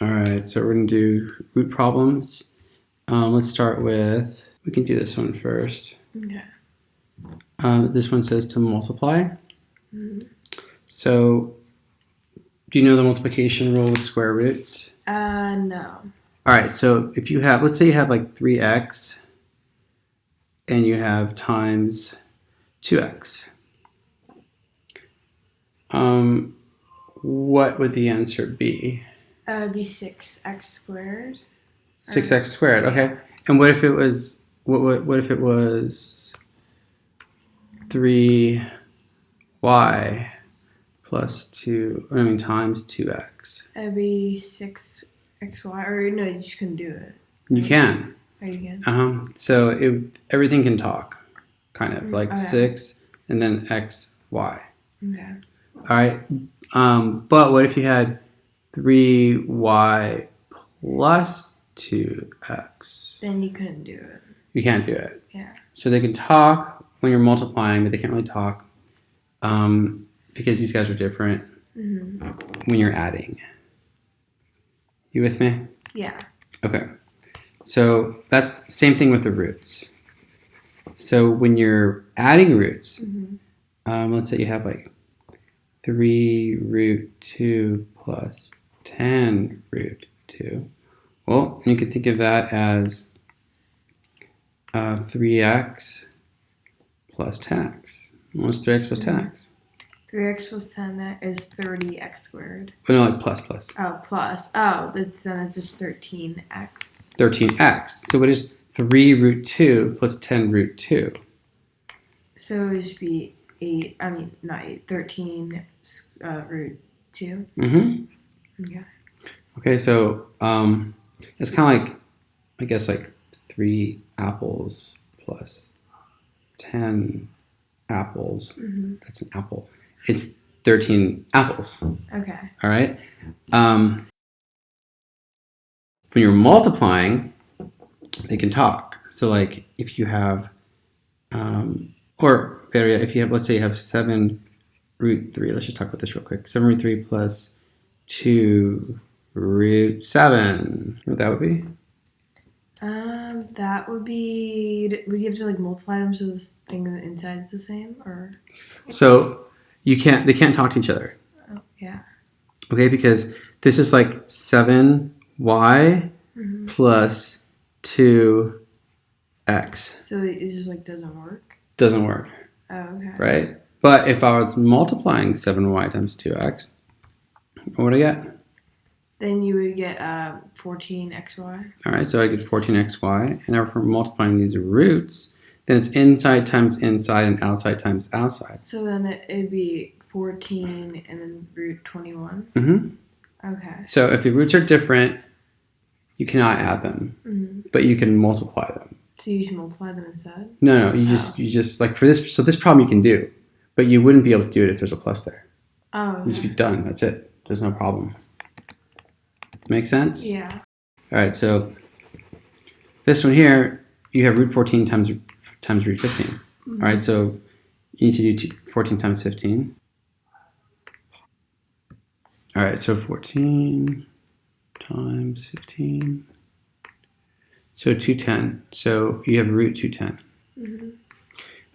All right, so we're going to do root problems. Let's start with, we can do this one first. Okay. This one says to multiply. Mm-hmm. So, do you know the multiplication rule with square roots? No. All right, so if you have, let's say you have like 3x and you have times 2x. What would the answer be? It'd be 6x squared. 6x squared, okay. And what if it was, what if it was 3y plus 2, times 2x? It'd be 6xy, or no, you just couldn't do it. You can. Oh, you can? So everything can talk, kind of, like okay. 6 and then x, y. Okay. All right, but what if you had 3y plus 2x? Then you couldn't do it. You can't do it. Yeah. So they can talk when you're multiplying, but they can't really talk because these guys are different when you're adding. You with me? Yeah. Okay. So that's the same thing with the roots. So when you're adding roots, let's say you have like 3 root 2 plus 10 root 2. Well, you could think of that as 3x plus 10x. What's 3x plus 10x? 3x plus 10 is 30x squared. Oh, no, like plus. Oh, plus. Oh, then it's just 13x. 13x. So what is 3 root 2 plus 10 root 2? So it should be 13 root 2. Okay. Okay, so it's kind of like, I guess, like 3 apples plus 10 apples. That's an apple. It's 13 apples. Okay. All right. When you're multiplying, they can talk. So like if you have, or better yet, if you have, let's say you have 7 root 3. Let's just talk about this real quick. 7 root 3 plus 2 root 7. You know what that would be? That would be. Would you have to like multiply them so this thing on the inside is the same, or? So they can't talk to each other. Oh, yeah. Okay, because this is like 7y plus 2x. So it just like doesn't work. Doesn't work. Oh, okay. Right? But if I was multiplying 7y times 2x, what would I get? Then you would get 14xy. All right, so I get 14xy. And now if we're multiplying these roots, then it's inside times inside and outside times outside. So then it'd be 14 and then root 21? Okay. So if the roots are different, you cannot add them, but you can multiply them. So you should multiply them instead? No, you just like for this, so this problem you can do, but you wouldn't be able to do it if there's a plus there. Oh, okay. You just be done, that's it. There's no problem. Make sense? Yeah. All right, so this one here, you have root 14 times root 15. All right, so you need to do 14 times 15. All right, so 14 times 15. So 210. So you have root 210.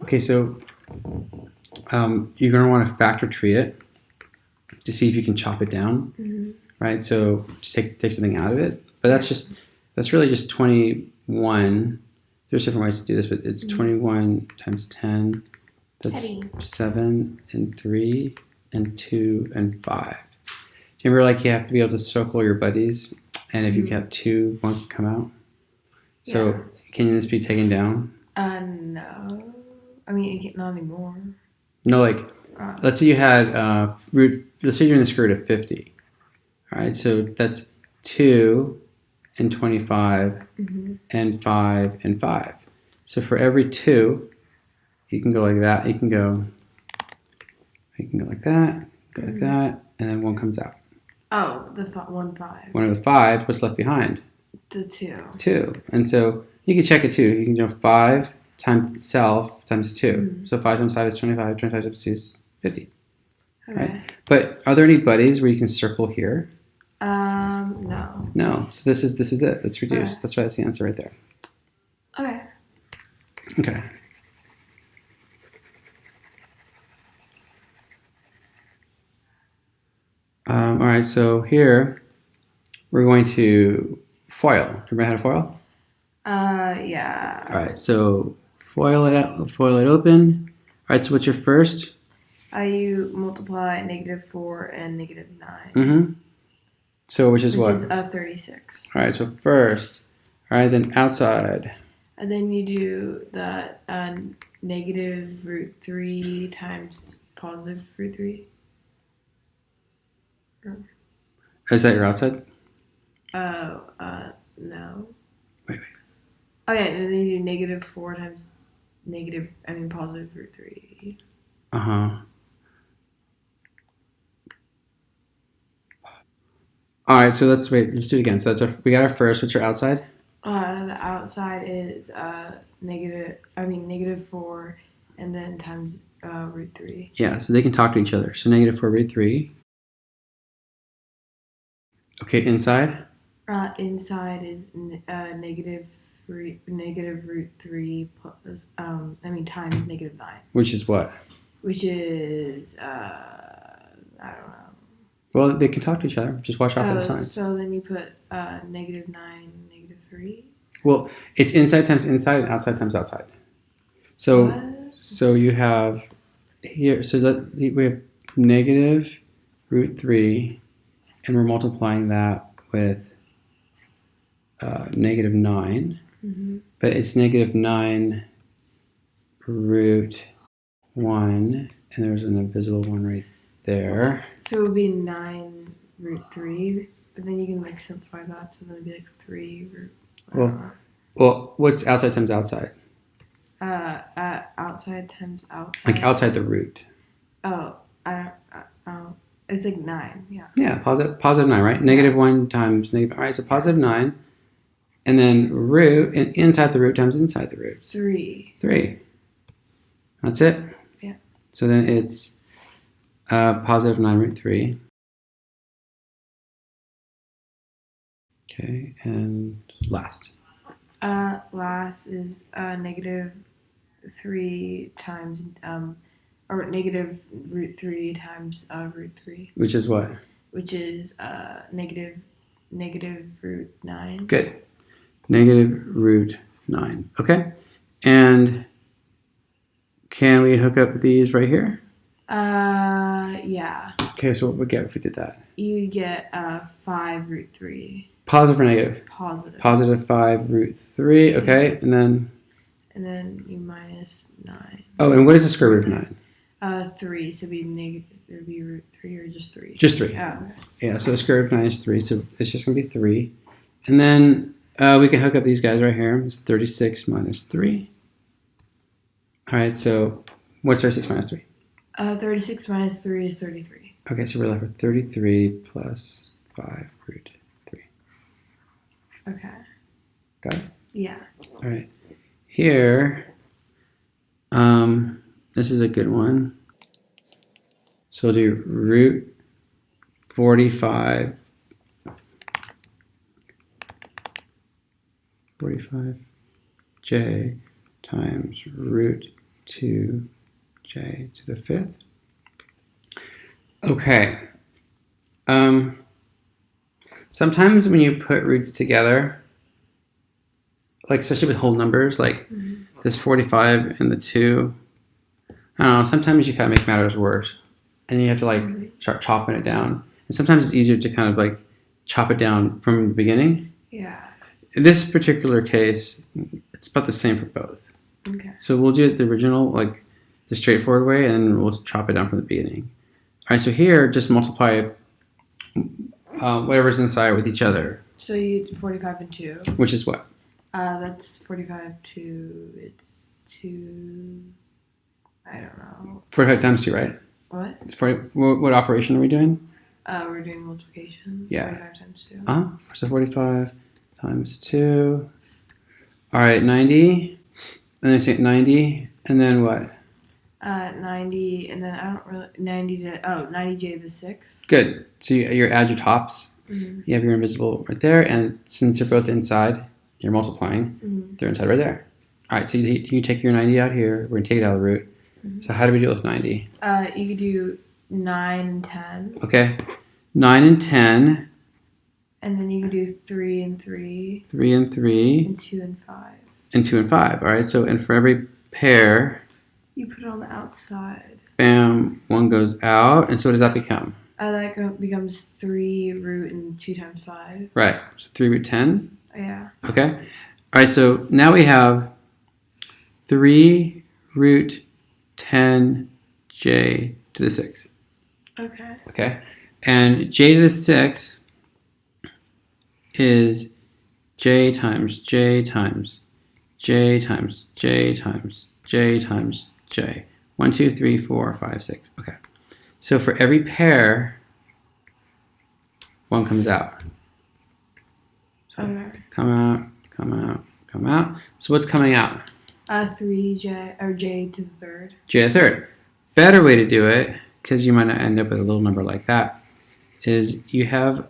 Okay, so you're going to want to factor tree it to see if you can chop it down. Right, so just take something out of it. But that's really just 21. There's different ways to do this, but it's 21 times 10. That's 7 and 3 and 2 and 5. Do you remember like you have to be able to circle your buddies, and if you have 2, 1 can come out? So can this be taken down? No. I mean, not anymore. No, like let's say you had let's say you're in the square root of 50. All right, so that's 2 and 25 and 5 and 5. So for every 2, you can go like that. You can go like that, go like that, and then 1 comes out. Oh, the 1 5. One of the 5, what's left behind? The 2. 2. And so you can check it too. You can do 5 times itself times 2. So 5 times 5 is 25. 25 times 2 is 50. Okay. Right? But are there any buddies where you can circle here? No. No. So this is it. Let's reduce. Okay. That's why that's the answer right there. Okay. Okay. All right, so here we're going to FOIL. Remember how to FOIL? Yeah. All right, so FOIL it open. All right, so what's your first? You multiply -4 and -9. Mm-hmm. So which is what? Which is 36. All right, so first. All right, then outside. And then you do the -√3 times +√3. Is that your outside? No. Wait. Oh yeah, and then you do -4 times +√3. Uh-huh. All right, so let's do it again. So we got our first. What's your outside? The outside is -4, and then times √3. Yeah, so they can talk to each other. So -4√3. Okay, inside. Inside is -√3 plus times -9. Which is what? Which is I don't know. Well, they can talk to each other. Just watch out for the signs. So then you put -9, -3. Well, it's inside times inside and outside times outside. So What? so you have here. So we have -√3, and we're multiplying that with -9. Mm-hmm. But it's -9 √1, and there's an invisible one right there. So it would be 9√3, but then you can like simplify that, so then it'd be like 3 root. Well, what's outside times outside? Outside times outside. Like outside the root. Oh, I don't. It's like 9. Yeah. Yeah, positive 9, right? -1 times negative. All right, so +9, and then root, and inside the root times inside the root. 3. 3. That's it. Yeah. So then it's +9√3. Okay, and last. Last is -3 times or -√3 times √3. Which is what? Which is negative √9. Good. -√9. Okay. And can we hook up these right here? Yeah. Okay, so what would we get if we did that? You get 5√3. Positive or negative? Positive. +5√3. Okay, and then you minus 9. oh, and what is the square root of 9? 3. So it'd be negative. It'd be √3 or just 3. Just 3. Oh. Yeah, so the square root of 9 is 3, so it's just going to be 3. And then we can hook up these guys right here. It's 36 minus 3. All right, so what's 36 minus 3? 36 minus 3 is 33. Okay, so we're left with 33 plus 5√3. Okay. Got it? Yeah. All right. Here, this is a good one. So we'll do √45 j times √2j to the 5th. Okay. Sometimes when you put roots together, like especially with whole numbers, like this 45 and the 2, I don't know, sometimes you kind of make matters worse. And you have to like start chopping it down. And sometimes it's easier to kind of like chop it down from the beginning. Yeah. In this particular case, it's about the same for both. Okay. So we'll do it the original, like the straightforward way, and then we'll chop it down from the beginning. All right, so here, just multiply whatever's inside with each other. So you 45 and 2. Which is what? That's 45 to, it's 2, I don't know. 45 times 2, right? What? What operation are we doing? We're doing multiplication. Yeah. 45 times 2. So 45 times 2. All right, 90. And then say 90. And then what? 90, and then I don't really, 90j to the 6th. Good. So you add your tops. You have your invisible right there, and since they're both inside, you're multiplying. They're inside right there. All right, so you take your 90 out here. We're going to take it out of the root. So how do we deal with 90? You could do 9 and 10. Okay, 9 and 10. And then you could do 3 and 3. 3 and 3. And 2 and 5. And 2 and 5. All right, so and for every pair, you put it on the outside. Bam, 1 goes out. And so what does that become? That becomes 3 root and 2 times 5. Right, so 3 root 10. Yeah. Okay. All right, so now we have 3 root 10 j to the 6. Okay. Okay. And j to the 6 is j times j times j times j times j times j. 1, 2, 3, 4, 5, 6. Okay. So for every pair, 1 comes out. So okay. Come out, come out, come out. So what's coming out? 3j or j to the third. J to the third. Better way to do it, because you might not end up with a little number like that, is you have,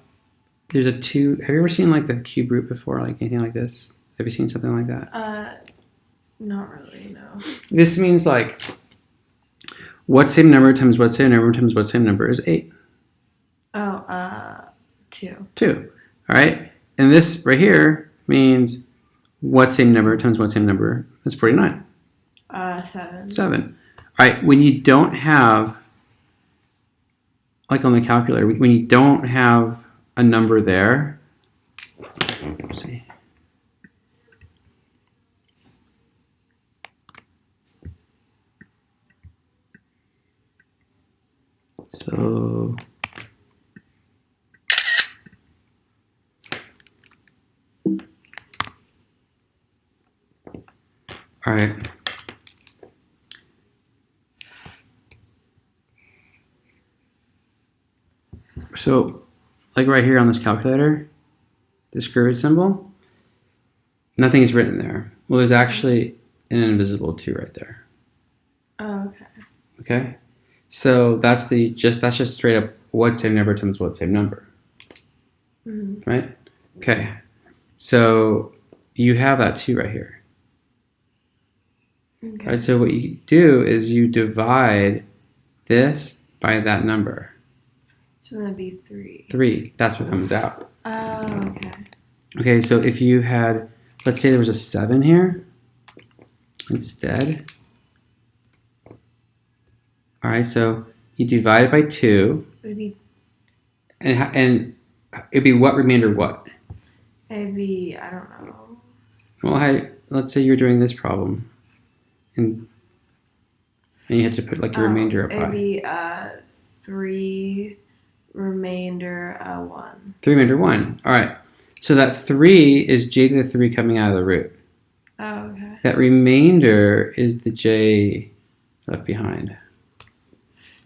there's a 2. Have you ever seen like the cube root before, like anything like this? Have you seen something like that? Not really, no. This means like, what same number times what same number times what same number is 8? Oh, 2. 2. All right? And this right here means what same number times what same number is 49? 7. 7. All right, when you don't have, like on the calculator, when you don't have a number there, let's see. So, all right. So, like right here on this calculator, the square root symbol, nothing is written there. Well, there's actually an invisible 2 right there. Oh, okay. Okay? So that's just straight up what same number times what same number. Right? Okay. So you have that 2 right here. Okay. Right? So what you do is you divide this by that number. So that'd be 3. 3. That's what comes out. Oh, okay. Okay, so if you had, let's say there was a 7 here instead. All right, so you divide it by 2. It'd be. And it'd be what remainder what? It'd be, I don't know. Well, let's say you're doing this problem. And you had to put like your remainder up It'd high. be 3 remainder 1. 3 remainder 1. All right. So that 3 is j to the 3 coming out of the root. Oh, okay. That remainder is the j left behind.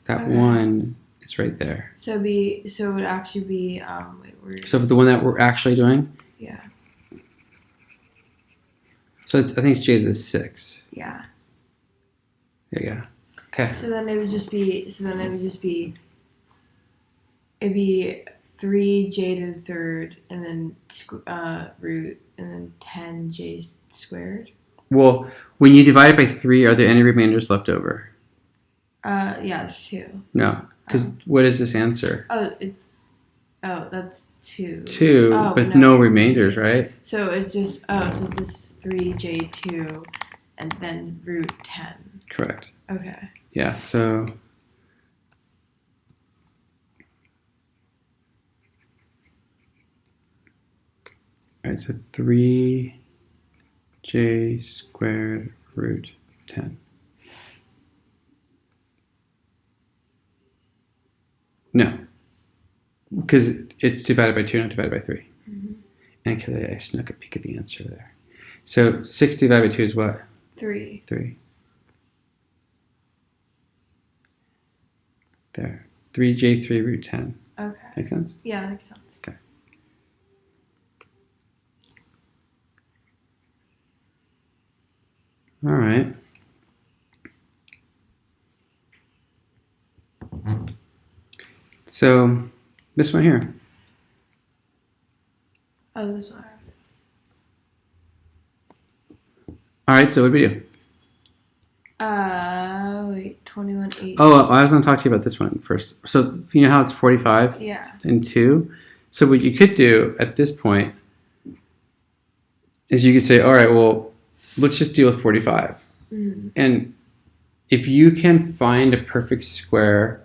That 1 is right there. So it would actually be So the one that we're actually doing? Yeah. So I think it's j to the 6. Yeah. There you go. Okay. So then it would just be. It'd be 3j to the third, and then root, and then 10j squared. Well, when you divide it by 3, are there any remainders left over? Yeah, it's 2. No, because what is this answer? That's 2. 2, but no remainders, right? So it's just 3j2, and then root 10. Correct. Okay. Yeah, so all right, so 3j squared root 10. No, because it's divided by 2, not divided by 3. And I snuck a peek at the answer there. So 6 divided by 2 is what? 3. 3. There. 3j3 root 10. Okay. Make sense? Yeah, that makes sense. Okay. All right. So this one here. Oh, this one. All right, so what do we do? Wait, 21, 8. Oh, I was going to talk to you about this one first. So you know how it's 45 Yeah. and 2? So what you could do at this point is you could say, all right, well, let's just deal with 45. Mm. And if you can find a perfect square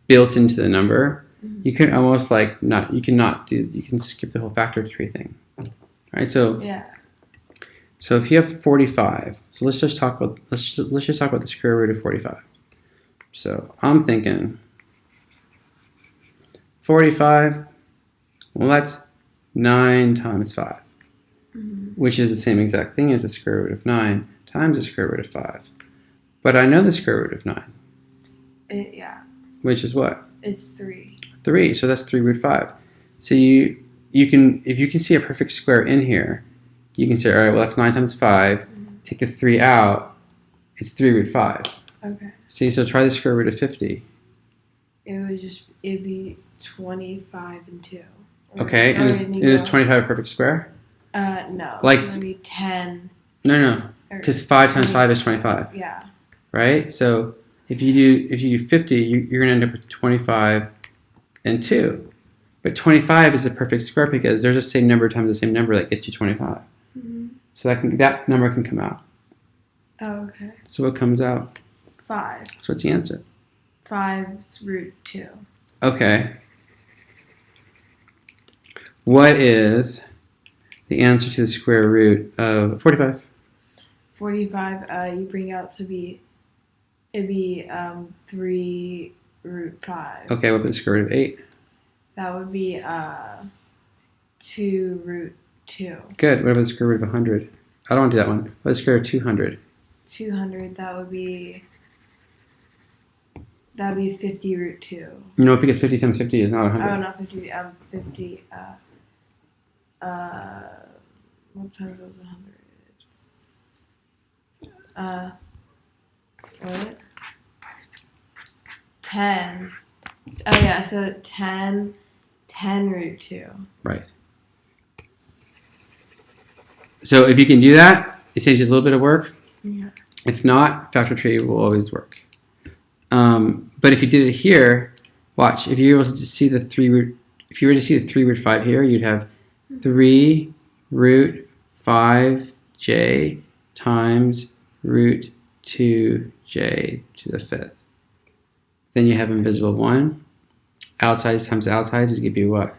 built into the number, you can almost like you can skip the whole factor of 3 thing. All right, so Yeah. So if you have 45, so let's just talk about the square root of 45. So I'm thinking 45. Well, that's 9 times 5, which is the same exact thing as the square root of 9 times the square root of 5. But I know the square root of 9. Yeah. Which is what? It's 3. 3. So that's 3 root 5. So you can, if you can see a perfect square in here, you can say, all right, well, that's 9 times 5. Take the 3 out. It's 3 root 5. Okay. See, so try the square root of 50. It'd be 25 and 2. Okay, and is 25 a perfect square? No. Like, so maybe 10. No. Because 5 times 5 is 25. Yeah. Right? So if you do 50, you're going to end up with 25 and 2. But 25 is a perfect square because there's the same number times the same number that gets you 25. So that number can come out. Oh, okay. So what comes out? 5. So what's the answer? 5's root 2. Okay. What is the answer to the square root of 45? 45, you bring out it'd be 3 root 5. Okay, what about the square root of 8? That would be 2 root 2. Good. What about the square root of 100? I don't want to do that one. What is the square root of 200? 200, that would be 50 root 2. You know, because 50 times 50 is not 100. Oh, not 50, 50, what times was 100? What? 10. Oh, yeah, so 10 root 2. Right. So if you can do that, it saves you a little bit of work. Yeah. If not, factor tree will always work. But if you did it here, watch. If you were able to see the 3 root, if you were to see the 3 root 5 here, you'd have 3 root 5j times root 2j to the 5th. Then you have invisible 1. Outside times outside would give you what?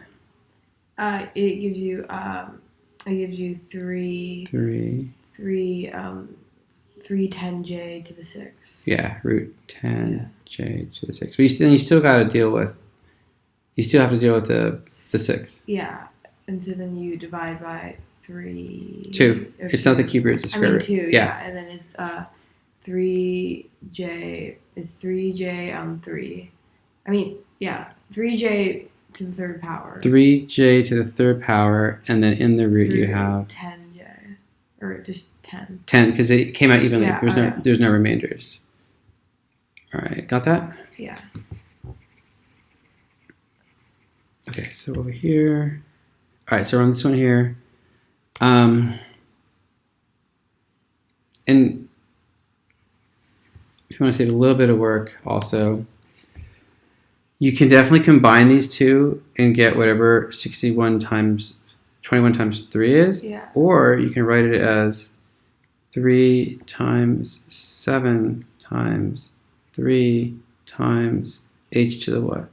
It gives you 3 10j to the 6. Yeah, root 10j to the 6. But you still got to deal with. You still have to deal with the 6. Yeah, and so then you divide by 3. 2. It's not the cube root, it's the square root. 2. Yeah, and then it's 3j. It's 3j 3. 3j to the 3rd power. 3j to the 3rd power, and then in the root you have 10j, or just 10. 10 because it came out evenly. Yeah, There's no remainders. All right, got that? Yeah. Okay, so over here. All right, so we're on this one here. And if you want to save a little bit of work also, you can definitely combine these two and get whatever 21 times 3 is. Yeah. Or you can write it as 3 times 7 times 3 times h to the what?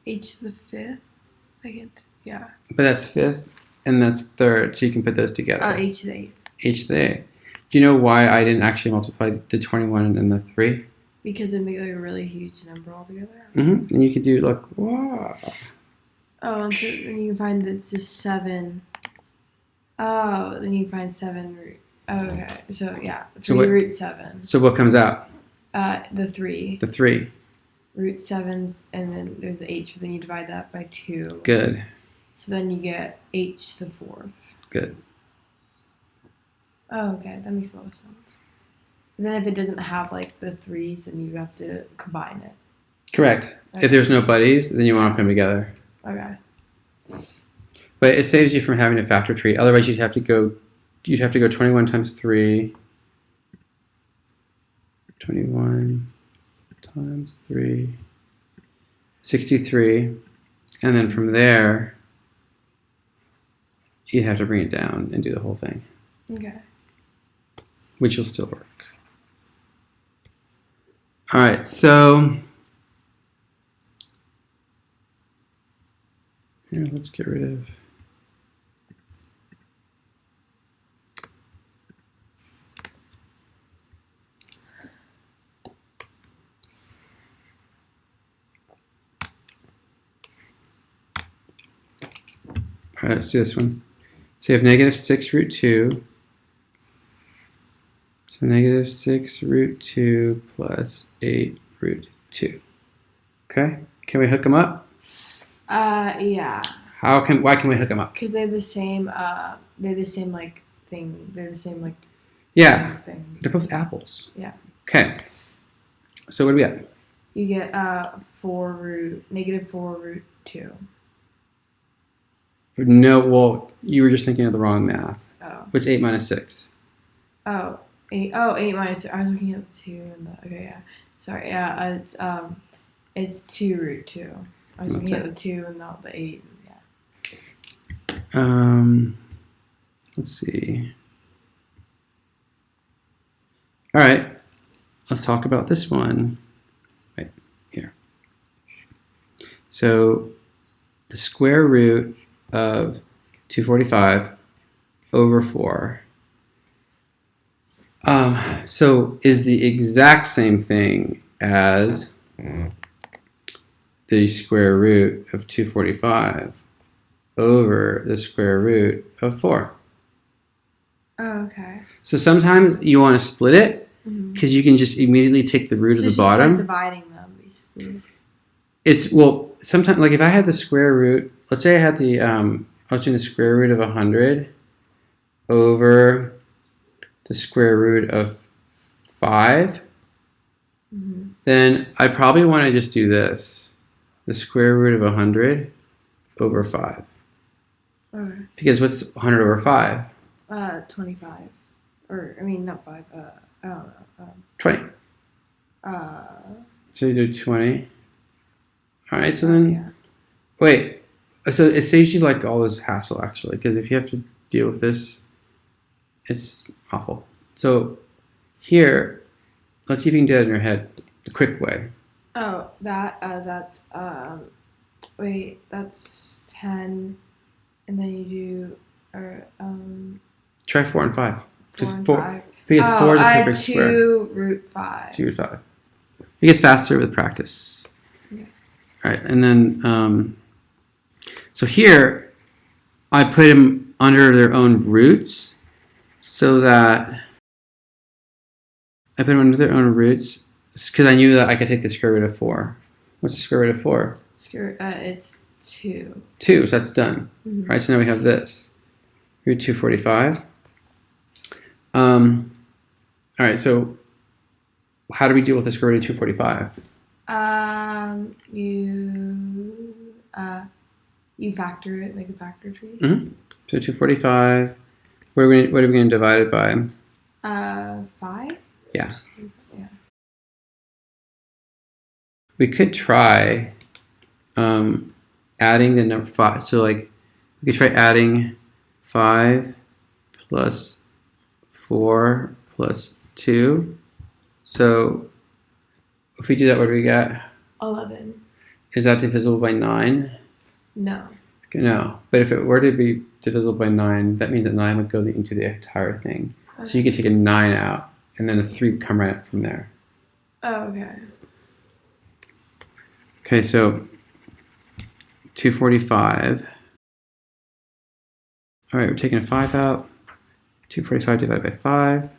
H to the 5th, I get. Yeah. But that's 5th and that's 3rd, so you can put those together. Oh, h to the 8th. H to the 8th. Do you know why I didn't actually multiply the 21 and the 3? Because it makes like a really huge number altogether. Mm-hmm. And you could do like, wow. Oh, and so then you can find that it's just 7. Oh, then you can find 7 root. Oh, okay. So yeah, 3 root 7. So what comes out? The 3. The 3. Root 7, and then there's the h, but then you divide that by 2. Good. So then you get h to the 4th. Good. Oh, okay. That makes a lot of sense. Then if it doesn't have like the 3s, then you have to combine it. Correct. Okay. If there's no buddies, then you want to put them together. Okay. But it saves you from having a factor tree. Otherwise, you'd have to go 21 times 3. 21 times 3. 63. And then from there, you'd have to bring it down and do the whole thing. Okay. Which will still work. All right, so here, let's get rid of. All right, let's do this one. So you have negative 6 root 2. So negative 6 root 2 plus 8 root 2. Okay? Can we hook them up? Yeah. Why can we hook them up? Because they're the same, like, thing. They're the same, like, Yeah. thing. They're both apples. Yeah. Okay. So what do we get? You get negative 4 root 2. No, well, you were just thinking of the wrong math. Oh. What's 8 minus 6? Oh, 8. Oh, 8 minus 6. I was looking at the 2 and the. Okay, yeah. Sorry, yeah. It's 2 root 2. I was looking at the 2 and not the 8. Yeah. Let's see. All right. Let's talk about this one. Right here. So the square root of 245 over 4. So is the exact same thing as the square root of 245 over the square root of 4. Oh, okay. So sometimes you want to split it because you can just immediately take the root of the bottom. Like dividing them, basically. Sometimes, like if I had the square root, let's say I had I was doing the square root of 100 over the square root of 5, then I probably want to just do this, the square root of 100 over 5. Okay. Because what's 100 over 5? 25. Or, I mean, not 5. I don't know. 20. So you do 20. All right, so then, yeah. Wait. So it saves you like all this hassle actually, because if you have to deal with this, it's awful. So here, let's see if you can do it in your head the quick way. Oh, that's that's 10, and then you do, Try 4 and 5. 4 and 5. Because 4 is a perfect 2 square. root 5. 2 root 5. It gets faster with practice. Yeah. All right, and then, so here, I put them under their own roots so that I put them under their own roots because I knew that I could take the square root of 4. What's the square root of 4? It's 2. 2, so that's done. Mm-hmm. All right, so now we have this. Root 245. All right, so how do we deal with the square root of 245? You factor it, make a factor tree. Mm-hmm. So 245. What are we going to divide it by? 5? Yeah. Yeah. We could try adding the number 5. So like we could try adding 5 plus 4 plus 2. So if we do that, what do we get? 11. Is that divisible by 9? No. No. But if it were to be divisible by 9, that means that 9 would go into the entire thing. Okay. So you could take a 9 out, and then a 3 would come right up from there. Oh, okay. Okay, so 245. All right, we're taking a 5 out. 245 divided by 5.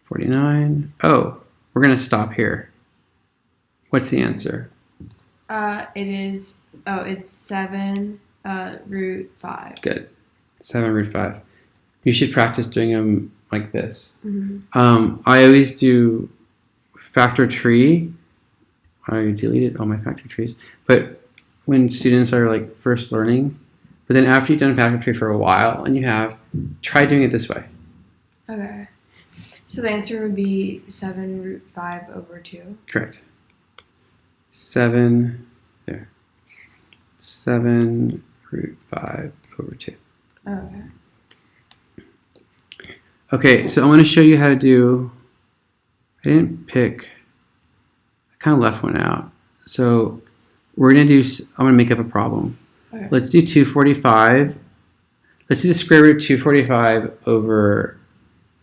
49. Oh, we're going to stop here. What's the answer? It's 7 root 5. Good. 7 root 5. You should practice doing them like this. Mm-hmm. I always do factor tree. I deleted all my factor trees. But when students are like first learning. But then after you've done factor for a while and you have, try doing it this way. Okay. So the answer would be 7 root 5 over 2. Correct. 7 root 5 over 2. Okay. Okay, so I want to show you how to do, I didn't pick, I kind of left one out. So we're going to do, I'm going to make up a problem. Okay. Let's do 245. Let's do the square root of 245 over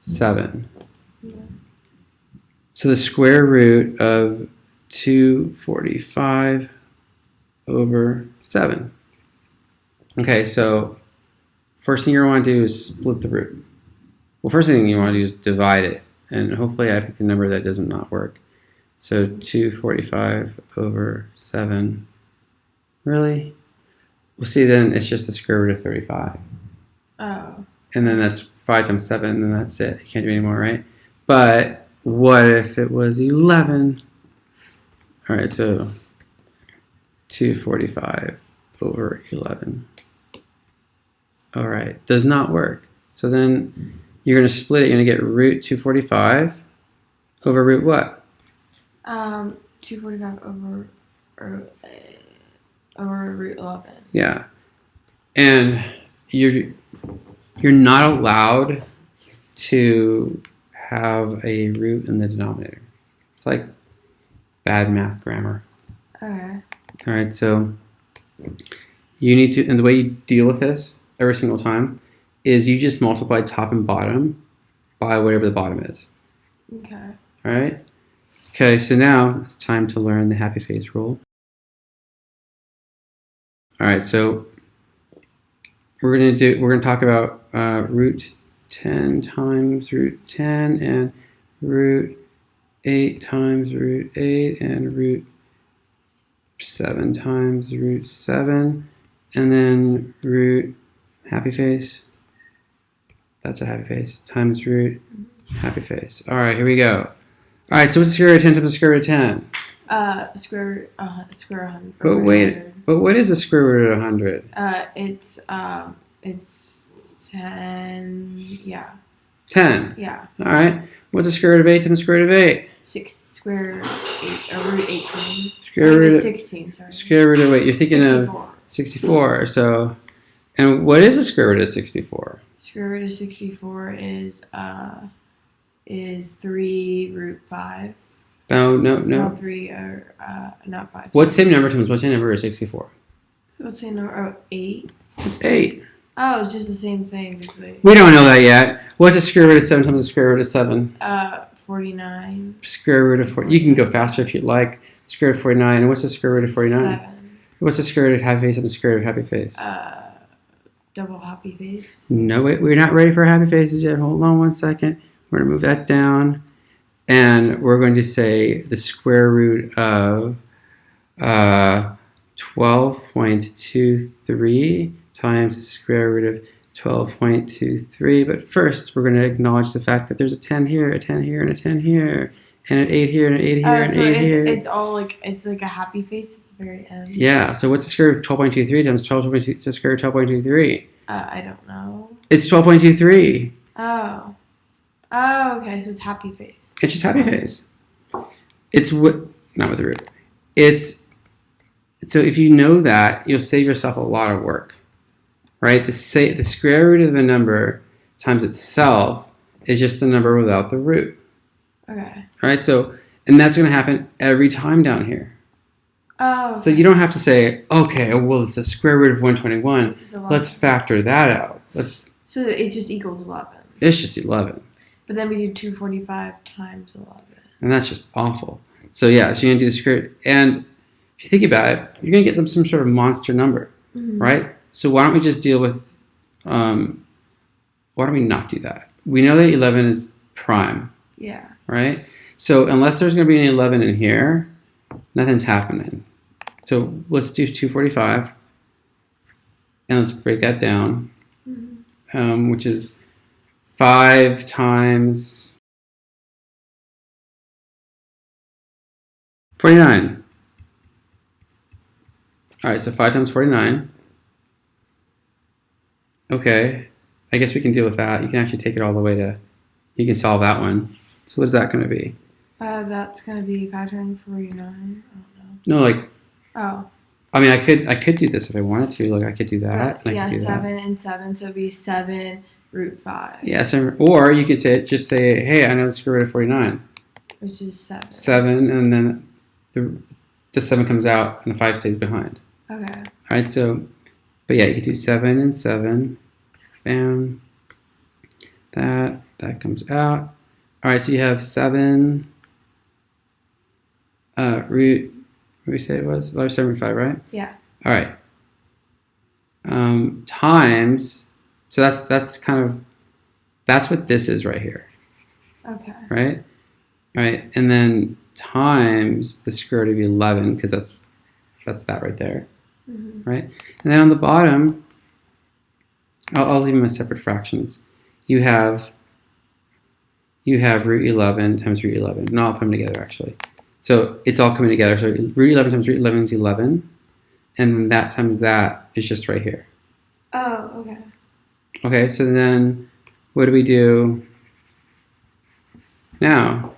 7. Yeah. So the square root of 245 over 7. Okay, so first thing you want to do is split the root. Well, first thing you want to do is divide it. And hopefully I pick a number that does not work. So 245 over 7. Really? We'll see then it's just the square root of 35. Oh. And then that's 5 times 7, and then that's it. You can't do any more, right? But what if it was 11? All right, so 245 over 11. All right, does not work. So then you're going to split it. You're going to get root 245 over root what? 245 over root 11. Yeah. And you're not allowed to have a root in the denominator. It's like bad math grammar. Okay. All right, so you need to, and the way you deal with this every single time is you just multiply top and bottom by whatever the bottom is. Okay. All right? Okay, so now it's time to learn the happy face rule. All right, so we're gonna talk about root 10 times root 10 and root 8 times root 8 and root 7 times root 7 and then root happy face. That's a happy face times root happy face. All right, here we go. All right, so what's the square root of 10 times the square root of 10? Square 100. But wait, but what is the square root of 100? It's 10. Yeah. 10. Yeah. All right. What's the square root of 8 times the square root of 8? 6 square 8 root 18. Square root of 16. Sorry. Square root of, wait, you're thinking 64. of 64. So, and what is the square root of 64? Square root of 64 is 3 root 5. Oh, no. Not 3 or not 5. What same number times what same number is 64? What's the number? Oh, 8. It's 8. Oh, it's just the same thing. We don't know that yet. What's the square root of 7 times the square root of 7? 49. Square root of 4. You can go faster if you'd like. Square root of 49. And what's the square root of 49? 7. What's the square root of happy face times the square root of happy face? Double happy face. No, wait, we're not ready for happy faces yet. Hold on one second. We're going to move that down. And we're going to say the square root of 12.23 times the square root of 12.23. But first, we're going to acknowledge the fact that there's a 10 here, a 10 here, and a 10 here, and an 8 here, and an 8 here, and an 8 here. It's all it's like a happy face at the very end. Yeah, so what's the square root of 12.23 times 12.2, the square root of 12.23? I don't know. It's 12.23. Oh. Oh, okay, so it's happy face. It's just happy face. It's what, not with the root. It's, so if you know that, you'll save yourself a lot of work, right? The square root of a number times itself is just the number without the root. Okay. All right, so, and that's going to happen every time down here. Oh. So you don't have to say, okay, well, it's the square root of 121. Let's factor that out. So it just equals 11. It's just 11. But then we do 245 times 11. And that's just awful. So yeah, so you're going to do the square, and if you think about it, you're going to get them some sort of monster number, right? So why don't we just deal with, why don't we not do that? We know that 11 is prime. Yeah. Right? So unless there's going to be an 11 in here, nothing's happening. So let's do 245, and let's break that down, which is 5 times 49. All right, so 5 times 49. Okay, I guess we can deal with that. You can actually take it all the way to, you can solve that one. So what is that going to be? That's going to be 5 times 49. I don't No, like, know. I mean, I could do this if I wanted to. Like, I could do that. And I Yeah, could do 7 that. and 7, so it'd be 7 root 5. Yeah, so, or you could just say, hey, I know the square root of 49. Which is 7. 7, and then the 7 comes out, and the 5 stays behind. Okay. All right, so, but yeah, you could do 7 and 7. Bam. That comes out. All right, so you have 7 root, what did we say it was? 7 root 5, right? Yeah. All right. Times, so that's kind of, that's what this is right here. Okay. Right? All right, and then times the square root of 11, because that's that right there. Mm-hmm. Right? And then on the bottom, I'll leave them as separate fractions. You have root 11 times root 11. No, I'll put them together actually. So it's all coming together. So root 11 times root 11 is 11. And then that times that is just right here. Oh, okay. Okay, so then what do we do now?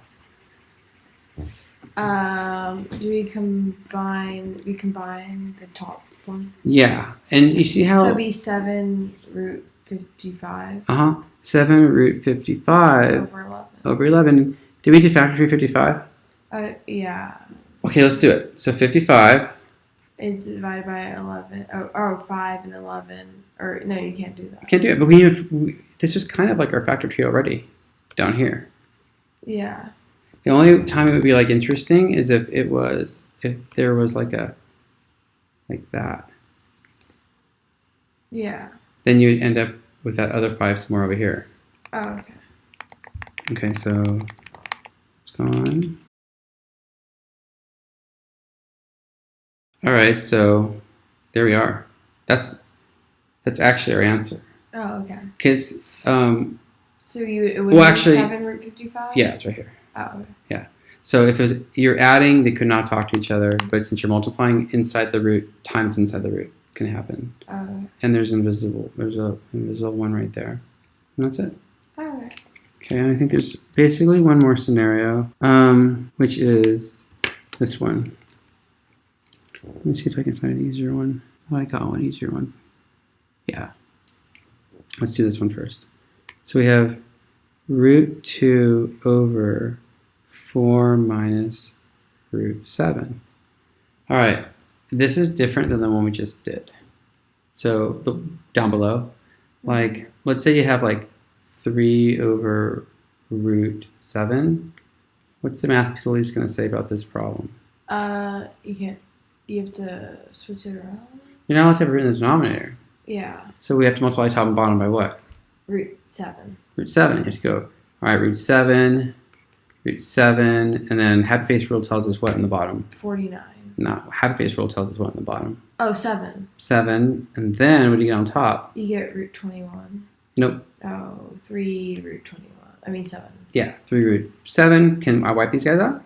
Do we combine the top one? Yeah, and you see how... So it'd be 7 root 55. 7 root 55 over 11. Did we do factor 55? Yeah. Okay, let's do it. So 55. It's divided by 11. Oh, 5 and 11. Or, no, you can't do that. Can't do it, but this is kind of like our factor tree already down here. Yeah. The only time it would be like interesting is if there was like that. Yeah. Then you'd end up with that other 5 somewhere over here. Oh, okay. Okay, so it's gone. All right, so there we are. That's actually our answer. Oh, okay. Because so it would well, be actually, 7 root 55? Yeah, it's right here. Oh, okay. Yeah. So if you're adding, they could not talk to each other, but since you're multiplying inside the root, times inside the root can happen. Oh. And there's an invisible one right there. And that's it. Oh. Okay, and I think there's basically one more scenario, which is this one. Let me see if I can find an easier one. Oh, I got one easier one. Yeah. Let's do this one first. So we have root 2 over 4 minus root 7. All right, this is different than the one we just did. So down below, like, let's say you have like 3 over root 7. What's the math police going to say about this problem? You have to switch it around. You're not allowed to have a root in the denominator. Yeah. So we have to multiply top and bottom by what? Root 7. Root 7. You have to go, all right, root 7, and then happy face rule tells us what in the bottom? 49. No, happy face rule tells us what in the bottom? Oh, 7. 7, and then what do you get on top? You get root 21. Nope. Oh, 3 root 21. I mean 7. Yeah, 3 root 7. Can I wipe these guys out?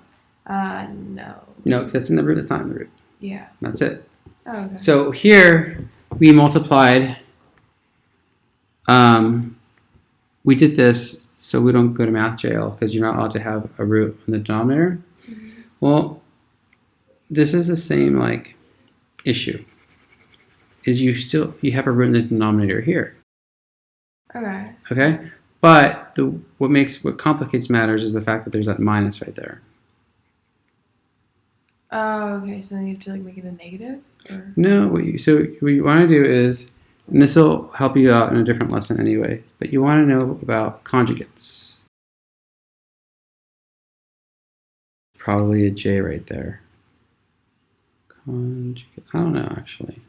No. No, because that's in the root. That's not in the root. Yeah. That's it. Oh, okay. So here we multiplied. We did this so we don't go to math jail because you're not allowed to have a root in the denominator. Mm-hmm. Well, this is the same like issue. Is you have a root in the denominator here. Okay. Okay, but what complicates matters is the fact that there's that minus right there. Oh, okay. So then you have to like make it a negative? Or? No, what you want to do is, and this will help you out in a different lesson anyway, but you want to know about conjugates. Probably a J right there. Conjugate. I don't know, actually.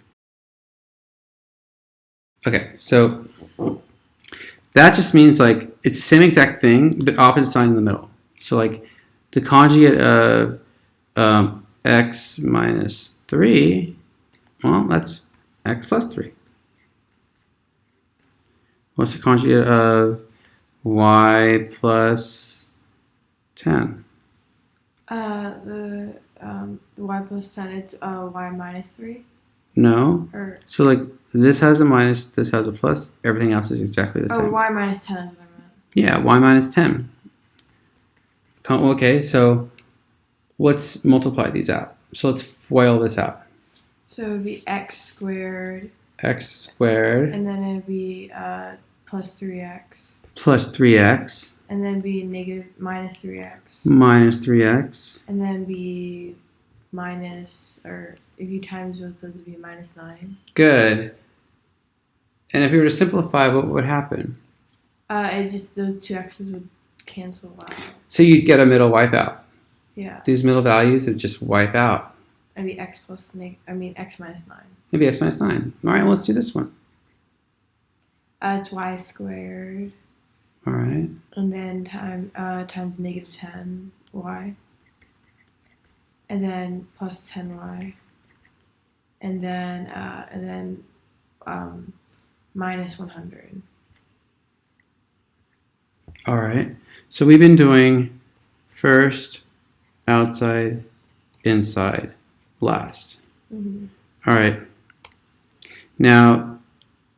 Okay, so that just means like it's the same exact thing, but opposite sign in the middle. So like the conjugate of x minus 3, well, that's x plus 3. What's the conjugate of y plus 10? The y plus 10, it's y minus 3. No. Or So like this has a minus, this has a plus. Everything else is exactly the same. y minus 10 is what I meant. Yeah, y minus 10. Okay, so let's multiply these out. So let's FOIL this out. So it would be x squared. X squared. And then it would be plus 3x. Plus 3x. And then be negative minus 3x. Minus 3x. And then be minus, or if you times both those, it would be minus 9. Good. And if we were to simplify, what would happen? It just, those two x's would cancel out. So you'd get a middle wipeout. Yeah. These middle values would just wipe out. It'd be x minus 9. Maybe x minus 9. All right, well, let's do this one. It's y squared. All right. And then times negative 10y. And then plus 10y. And then minus 100. All right. So we've been doing first, outside, inside, last. Mm-hmm. All right. Now,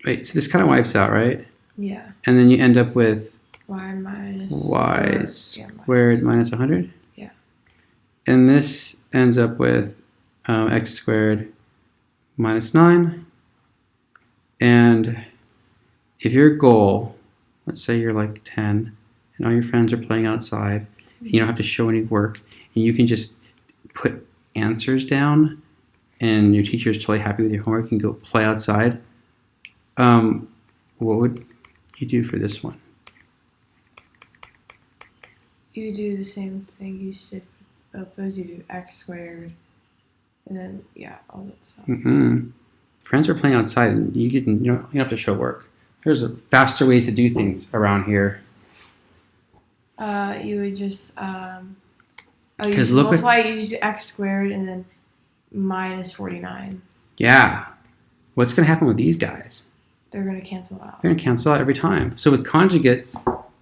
wait, so this kind of wipes out, right? Yeah. And then you end up with Y minus y squared minus 100? Yeah. And this ends up with x squared minus 9. And if your goal, let's say you're like 10 and all your friends are playing outside, and you don't have to show any work, and you can just put answers down and your teacher is totally happy with your homework and go play outside, what would you do for this one? You do the same thing. You shift both those. You do x squared, and then all that stuff. Friends are playing outside, and you don't have to show work. There's faster ways to do things around here. You would just you just multiply. You just do x squared and then minus 49. Yeah. What's going to happen with these guys? They're going to cancel out. They're going to cancel out every time. So with conjugates,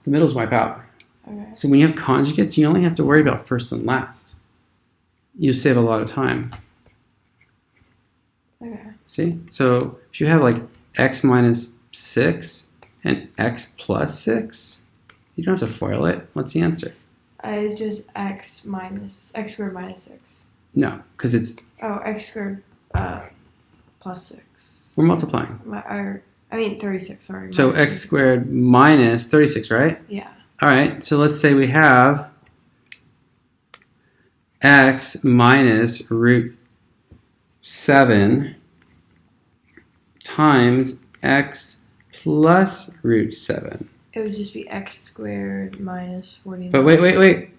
the middles wipe out. Okay. So when you have conjugates, you only have to worry about first and last. You save a lot of time. Okay. See? So if you have like x minus 6 and x plus 6, you don't have to FOIL it. What's the answer? It's just x squared minus 6. No, because it's... Oh, x squared plus 6. We're multiplying. 36, sorry. So x squared minus 36, right? Yeah. All right, so let's say we have x minus root 7 times x plus root 7. It would just be x squared minus 49. But wait.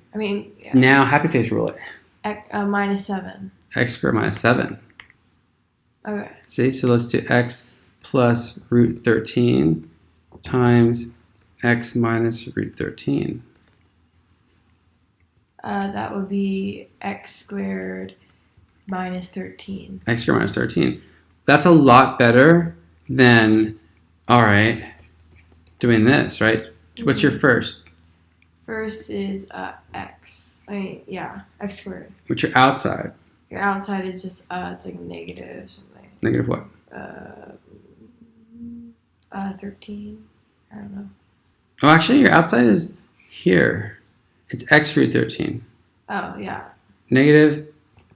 Yeah. Now, happy face rule it. Minus 7. X squared minus 7. Okay. See, so let's do x plus root 13 times x minus root 13. That would be x squared minus 13. X squared minus 13. That's a lot better than, all right, doing this, right? What's your first? First is x. X squared. What's your outside? Your outside is just it's like negative something. Negative what? 13. I don't know. Oh, actually, your outside is here. It's x root 13. Oh, yeah. Negative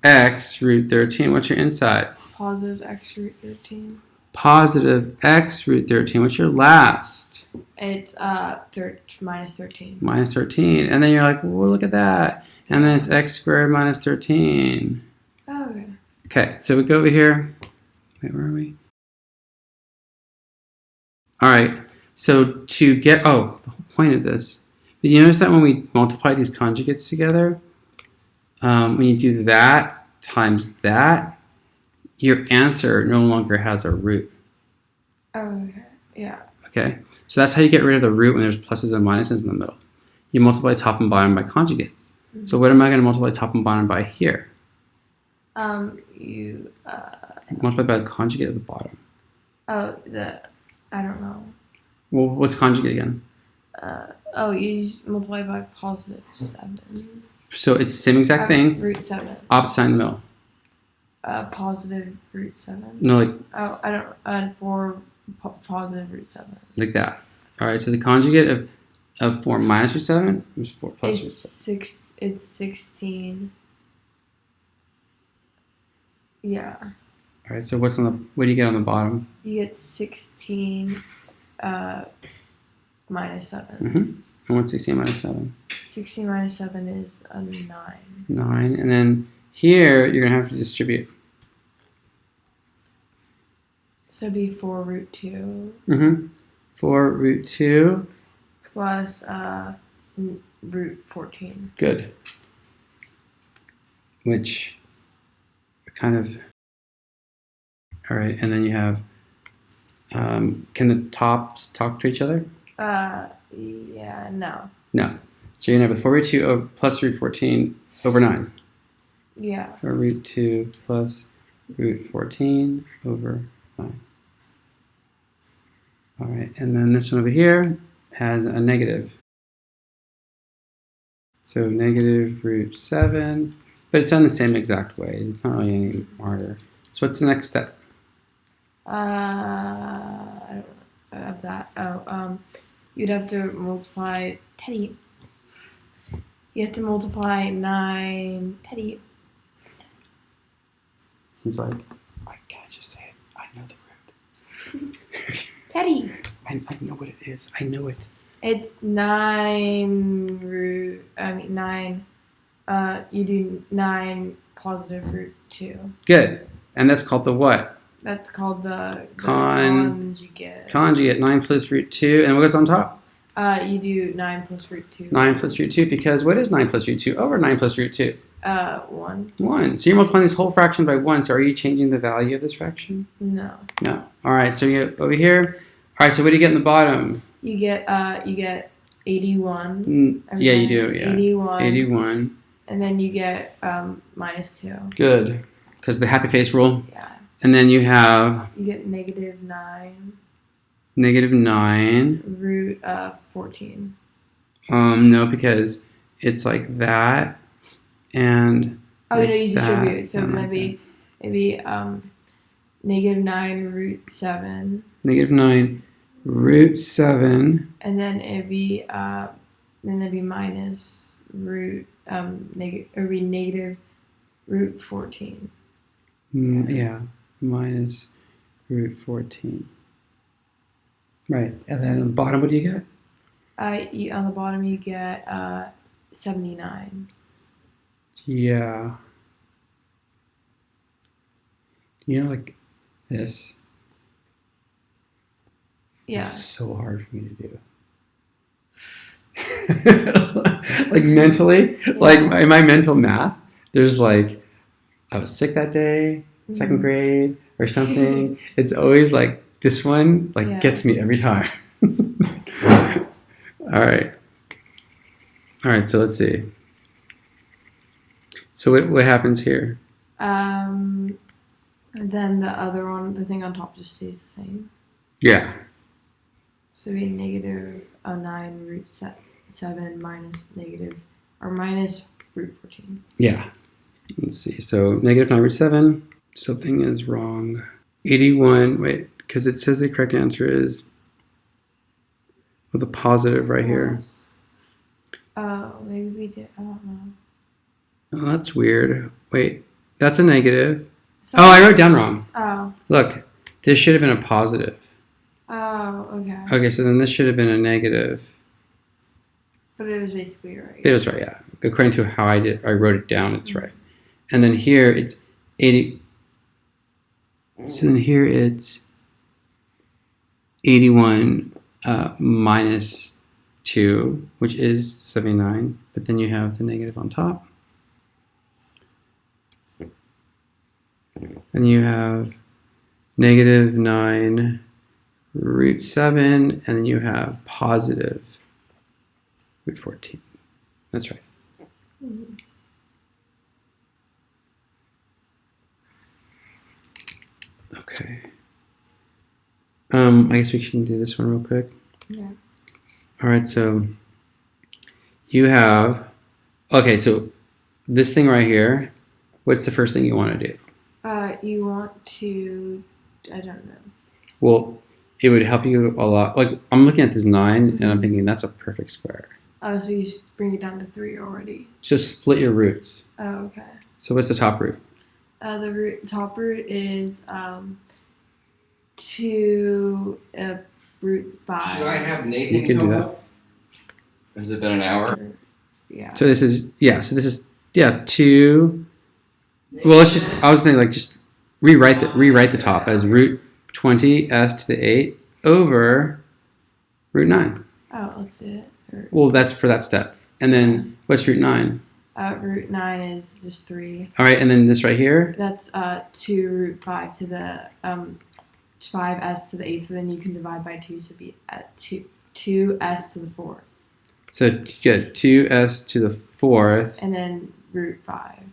x root 13. What's your inside? Positive x root 13. Positive x root 13. What's your last? It's minus 13. Minus 13. And then you're like, well, look at that. And then it's x squared minus 13. Oh, okay. Okay, so we go over here. Wait, where are we? All right, so to get, the whole point of this, did you notice that when we multiply these conjugates together, when you do that times that, your answer no longer has a root. Oh, okay. Yeah. Okay, so that's how you get rid of the root when there's pluses and minuses in the middle. You multiply top and bottom by conjugates. Mm-hmm. So what am I going to multiply top and bottom by here? You multiply by the conjugate at the bottom. I don't know. Well, what's conjugate again? You just multiply by positive 7. So it's the same exact thing. Root 7. Opposite sign in the middle. positive root 7. No, like. Oh, I don't. 4 positive root 7. Like that. All right. So the conjugate of 4 minus root 7 is 4 plus root 7. It's 16. Yeah. All right. So what do you get on the bottom? You get 16 minus 7. Mm-hmm. And what's 16 minus 7? 16 minus 7 is a 9. 9. And then here, you're going to have to distribute. So it'd be 4 root 2. Mm-hmm. 4 root 2. Plus root 14. Good. Which kind of... All right. And then you have... can the tops talk to each other? Yeah, no. No. So you're going to have 4 root 2 plus root 14 over 9. Yeah. 4 root 2 plus root 14 over 9. All right, and then this one over here has a negative. So negative root 7, but it's done the same exact way. It's not really any harder. So what's the next step? I don't have that. Oh, you'd have to multiply Teddy. You have to multiply 9 Teddy. He's like, I can't just say it. I know the root. Teddy. I know what it is. I know it. It's 9 root. You do 9 positive root 2. Good. And that's called the what? That's called the conjugate. Conjugate. 9 plus root 2. And what goes on top? You do 9 plus root 2. 9 plus root 2, because what is 9 plus root 2 over 9 plus root 2? 1. 1. So you're multiplying this whole fraction by 1. So are you changing the value of this fraction? No. No. All right. So you over here. All right. So what do you get in the bottom? You get 81. Yeah, you do. Yeah. 81. 81. And then you get minus 2. Good. Because the happy face rule. Yeah. And then you have. You get negative 9. Negative 9. Root 14. No, because it's like that. And oh, like no, you distribute. That, So maybe negative 9 root 7. Negative 9 root 7. And then it'd be minus root negative root 14. Yeah, minus root 14. Right, and then on the bottom, what do you get? On the bottom you get 79. Yeah. You know, like this. Yeah. It's so hard for me to do. Like mentally, yeah. Like in my mental math, there's like, I was sick that day, second grade or something. It's always like this one, like gets me every time. All right. So let's see. So what happens here? Then the other one, the thing on top just stays the same. Yeah. So it'd be negative 9 root 7 minus root 14. Yeah. Let's see. So negative 9 root 7. Something is wrong. 81. Wait, because it says the correct answer is with a positive right here. Oh, maybe we did. I don't know. Oh, that's weird. Wait, that's a negative. Oh, I wrote down wrong. Oh. Look, this should have been a positive. Oh, okay. Okay, so then this should have been a negative. But it was basically right. It was right, yeah. According to how I wrote it down, it's right. And then here it's 80. So then here it's 81 minus 2, which is 79. But then you have the negative on top. And you have negative 9 root 7, and then you have positive root 14. That's right. Mm-hmm. Okay. I guess we can do this one real quick. Yeah. All right, so you have, okay, so this thing right here, what's the first thing you want to do? You want to, I don't know. Well, it would help you a lot. Like, I'm looking at this 9, and I'm thinking that's a perfect square. So you just bring it down to 3 already. So split your roots. Oh, okay. So what's the top root? The top root is 2 root 5. Should I have Nathan You can do come that. up? Has it been an hour? Yeah. So this is 2. Well, I was saying, like, just rewrite the top as root 20 s to the 8 over root 9. Oh, let's see it. Well, that's for that step. And then what's root 9? Root 9 is just 3. All right, and then this right here. That's 2 root 5 to the 5s to the 8th, and then you can divide by 2, so be at 2s to the 4th. So good, 2s to the 4th. And then root 5.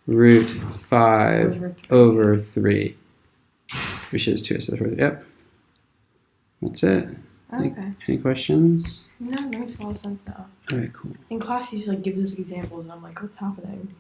Root 5 over 3. Which is 2s to the 4th. Yep. That's it. Okay. Any questions? No, that makes a lot of sense now. All right, cool. In class, he just like gives us examples, and I'm like, what's happening?